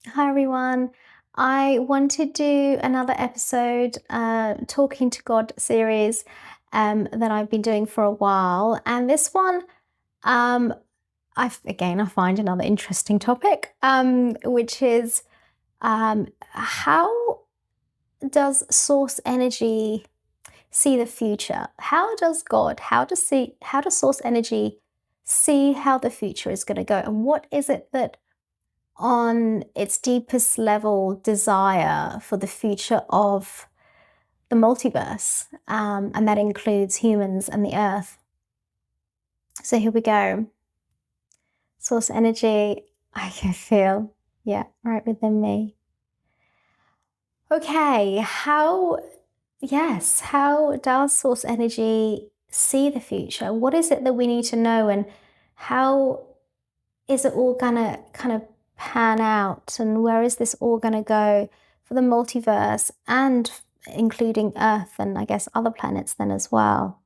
Hi everyone. I want to do another episode, Talking to God series, that I've been doing for a while. And this one, um, I find another interesting topic, which is how does source energy see the future? How does source energy see how the future is going to go? And what is it that on its deepest level desire for the future of the multiverse, and that includes humans and the earth. So here we go. Source energy, I can feel, yeah, right within me. Okay, how does source energy see the future? What is it that we need to know, and how is it all gonna kind of pan out, and where is this all gonna go for the multiverse and including Earth and I guess other planets then as well?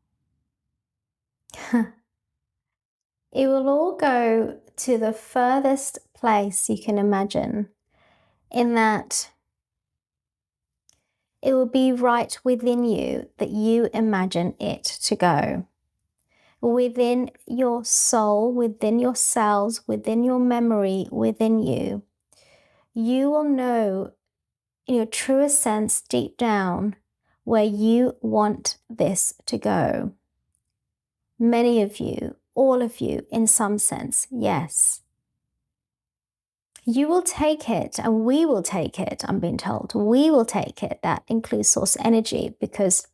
It will all go to the furthest place you can imagine, in that it will be right within you that you imagine it to go. Within your soul, within your cells, within your memory, within you, you will know in your truest sense, deep down, where you want this to go. Many of you, all of you, in some sense, yes. You will take it, and we will take it, I'm being told. We will take it. That includes source energy, because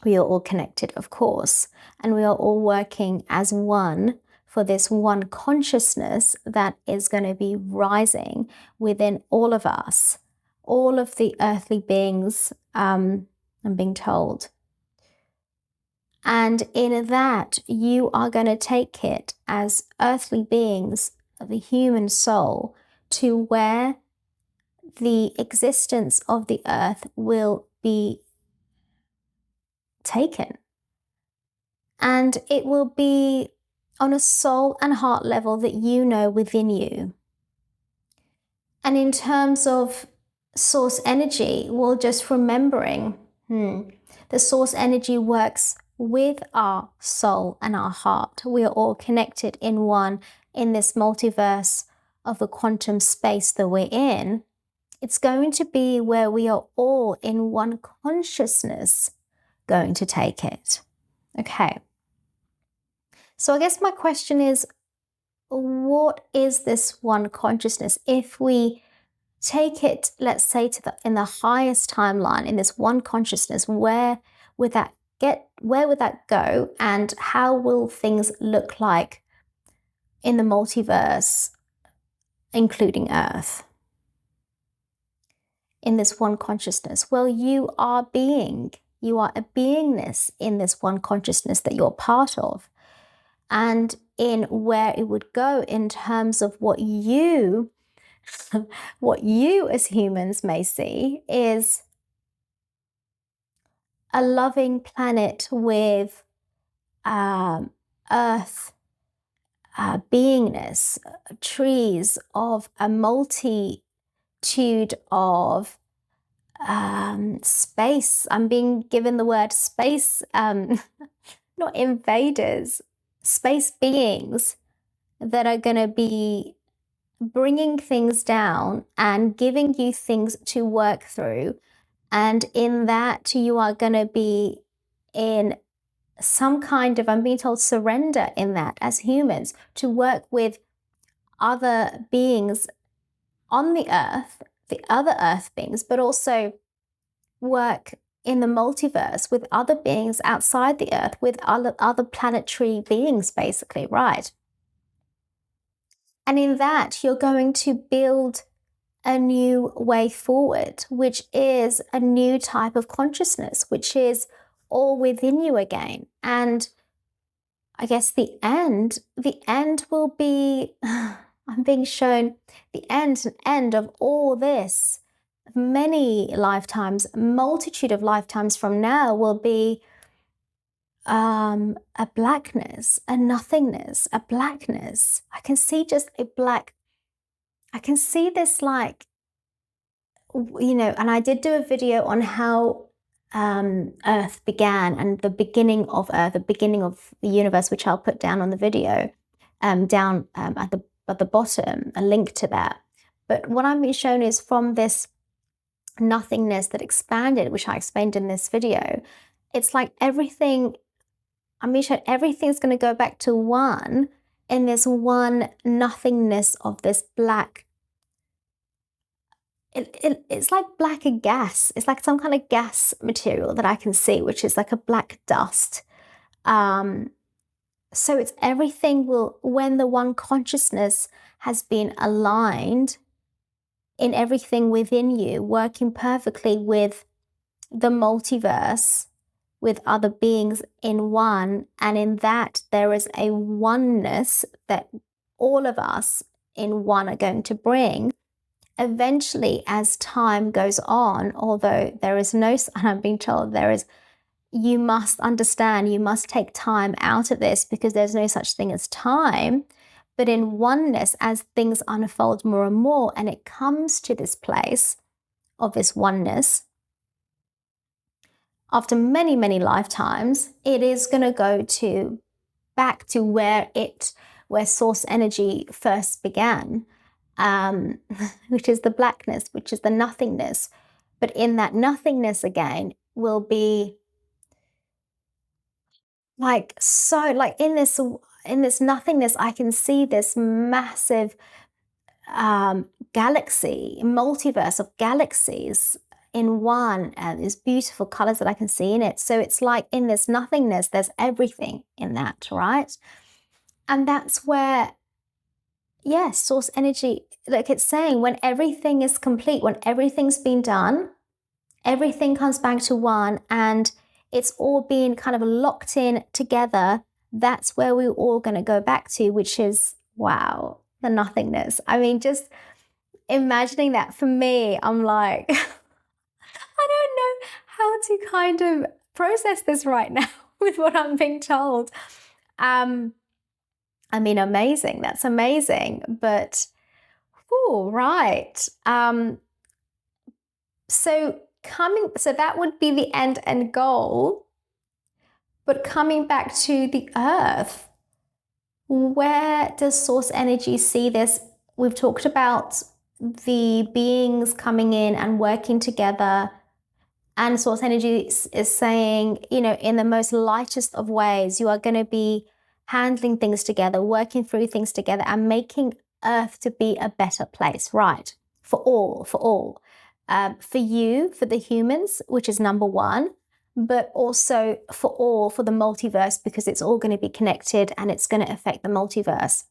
we are all connected, of course, and we are all working as one for this one consciousness that is going to be rising within all of us, all of the earthly beings, I'm being told. And in that, you are going to take it as earthly beings, the human soul, to where the existence of the earth will be taken. And it will be on a soul and heart level that you know within you. And in terms of source energy, well, just remembering the source energy works with our soul and our heart. We are all connected in one, in this multiverse of the quantum space that we're in. It's going to be where we are all in one consciousness going to take it. Okay. So I guess my question is, what is this one consciousness? If we take it, let's say, in the highest timeline, in this one consciousness, where would that go, and how will things look like in the multiverse, including Earth? In this one consciousness, well, you are a beingness in this one consciousness that you're part of. And in where it would go in terms of what you as humans may see is a loving planet with earth, beingness, trees of a multitude of space. I'm being given the word space, not invaders, space beings that are going to be bringing things down and giving you things to work through. And in that, you are going to be in some kind of, I'm being told, surrender in that as humans, to work with other beings on the earth, the other earth beings, but also work in the multiverse with other beings outside the earth, with other planetary beings, basically, right? And in that, you're going to build a new way forward, which is a new type of consciousness, which is all within you again. And I guess the end will be, I'm being shown the end of all this. Many lifetimes, multitude of lifetimes from now, will be a blackness, a nothingness, a blackness. I can see just a black, I can see this like, and I did do a video on how Earth began and the beginning of Earth, the beginning of the universe, which I'll put down on the video, down at the bottom, a link to that. But what I'm being shown is from this nothingness that expanded, which I explained in this video. It's like everything, I'm being shown everything's going to go back to one in this one nothingness of this black. It's like black gas. It's like some kind of gas material that I can see, which is like a black dust. So it's everything will, when the one consciousness has been aligned in everything within you, working perfectly with the multiverse, with other beings in one, and in that there is a oneness that all of us in one are going to bring. Eventually, as time goes on, although there is no, and I'm being told there is, you must understand, you must take time out of this because there's no such thing as time. But in oneness, as things unfold more and more, and it comes to this place of this oneness, after many, many lifetimes, it is going to go back to where source energy first began. Which is the blackness, which is the nothingness. But in that nothingness again will be like, so like in this nothingness, I can see this massive galaxy, multiverse of galaxies in one, and these beautiful colors that I can see in it. So it's like in this nothingness, there's everything in that, right? And that's where, yes, source energy, like it's saying, when everything is complete, when everything's been done, everything comes back to one and it's all been kind of locked in together. That's where we're all going to go back to, which is, wow, the nothingness. I mean, just imagining that for me, I'm like, I don't know how to kind of process this right now with what I'm being told. I mean, amazing. That's amazing. But, oh, right. So that would be the end goal. But coming back to the earth, where does source energy see this? We've talked about the beings coming in and working together. And source energy is saying, in the most lightest of ways, you are going to be handling things together, working through things together, and making Earth to be a better place, right? For all. For you, for the humans, which is number one, but also for the multiverse, because it's all going to be connected and it's going to affect the multiverse.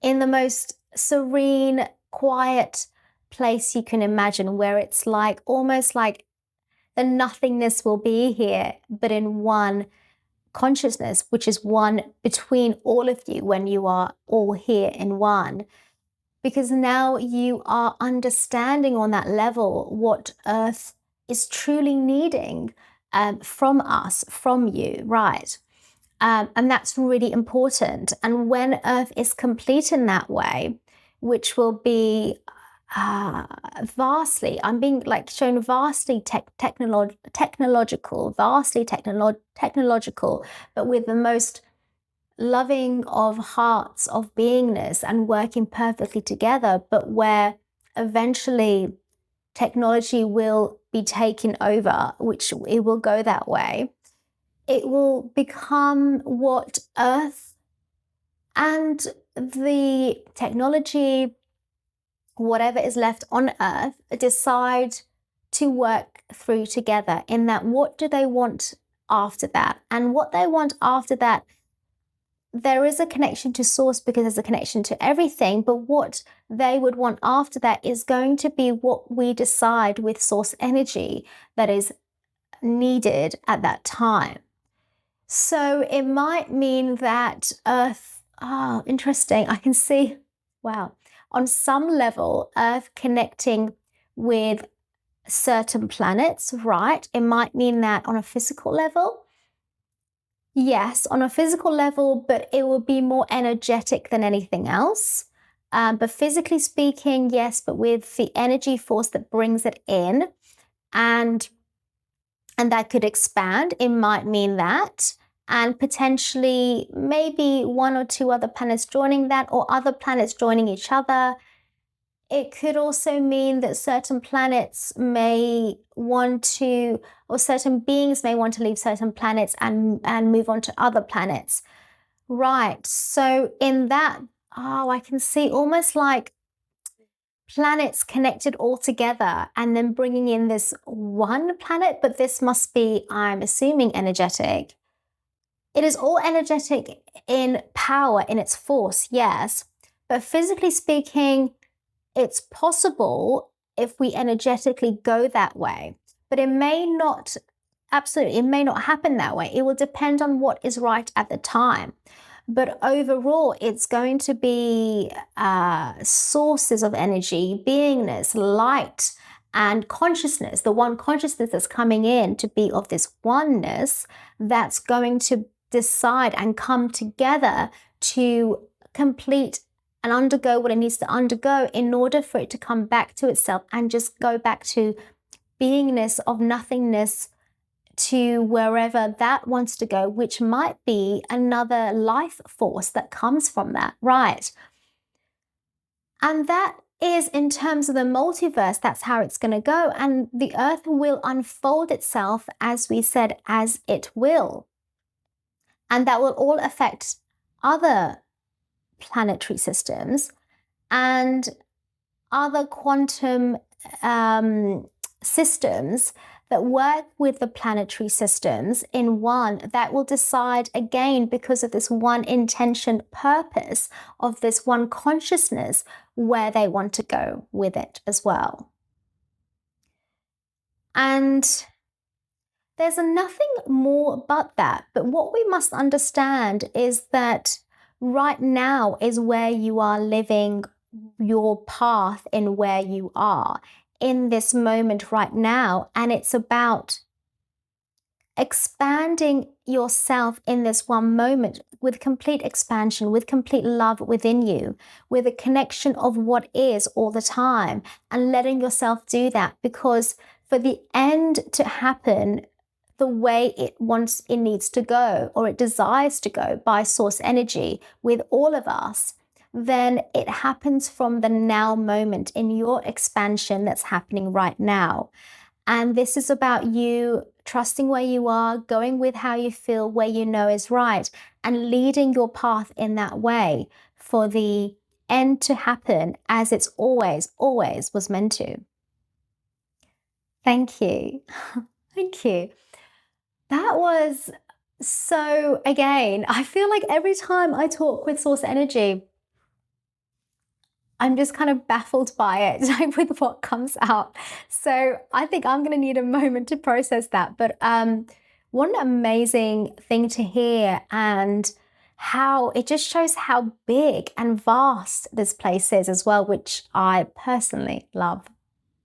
In the most serene, quiet place you can imagine, where it's like almost like the nothingness will be here, but in one consciousness, which is one between all of you when you are all here in one. Because now you are understanding on that level what Earth is truly needing from us, from you, right? And that's really important. And when Earth is complete in that way, which will be vastly, I'm being like shown vastly technological, but with the most loving of hearts of beingness and working perfectly together, but where eventually technology will be taken over, which it will go that way. It will become what Earth and the technology, whatever is left on Earth, decide to work through together, in that what do they want after that? And what they want after that, there is a connection to source because there's a connection to everything, but what they would want after that is going to be what we decide with source energy that is needed at that time. So it might mean that Earth, interesting, I can see, wow, on some level, Earth connecting with certain planets, right? It might mean that on a physical level. Yes, on a physical level, but it will be more energetic than anything else. But physically speaking, yes, but with the energy force that brings it in, and that could expand, it might mean that, and potentially maybe one or two other planets joining that, or other planets joining each other. It could also mean that certain planets may want to, or certain beings may want to leave certain planets and move on to other planets. Right. So in that, I can see almost like planets connected all together and then bringing in this one planet, but this must be, I'm assuming, energetic. It is all energetic in power, in its force, yes. But physically speaking, it's possible if we energetically go that way, but it may not, absolutely, it may not happen that way. It will depend on what is right at the time. But overall, it's going to be sources of energy, beingness, light, and consciousness, the one consciousness that's coming in to be of this oneness that's going to decide and come together to complete and undergo what it needs to undergo in order for it to come back to itself and just go back to beingness of nothingness, to wherever that wants to go, which might be another life force that comes from that, right? And that is, in terms of the multiverse, that's how it's going to go. And the earth will unfold itself, as we said, as it will. And that will all affect other planetary systems and other quantum systems that work with the planetary systems in one, that will decide, again, because of this one intention purpose of this one consciousness, where they want to go with it as well. And there's nothing more but that. But what we must understand is that right now is where you are living your path in where you are in this moment right now. And it's about expanding yourself in this one moment with complete expansion, with complete love within you, with a connection of what is all the time, and letting yourself do that. Because for the end to happen the way it wants, it needs to go, or it desires to go by source energy with all of us, then it happens from the now moment in your expansion that's happening right now. And this is about you trusting where you are, going with how you feel, where you know is right, and leading your path in that way for the end to happen as it's always, always was meant to. Thank you. Thank you. That was so, again, I feel like every time I talk with source energy, I'm just kind of baffled by it, like with what comes out. So I think I'm going to need a moment to process that. But what an amazing thing to hear, and how it just shows how big and vast this place is as well, which I personally love.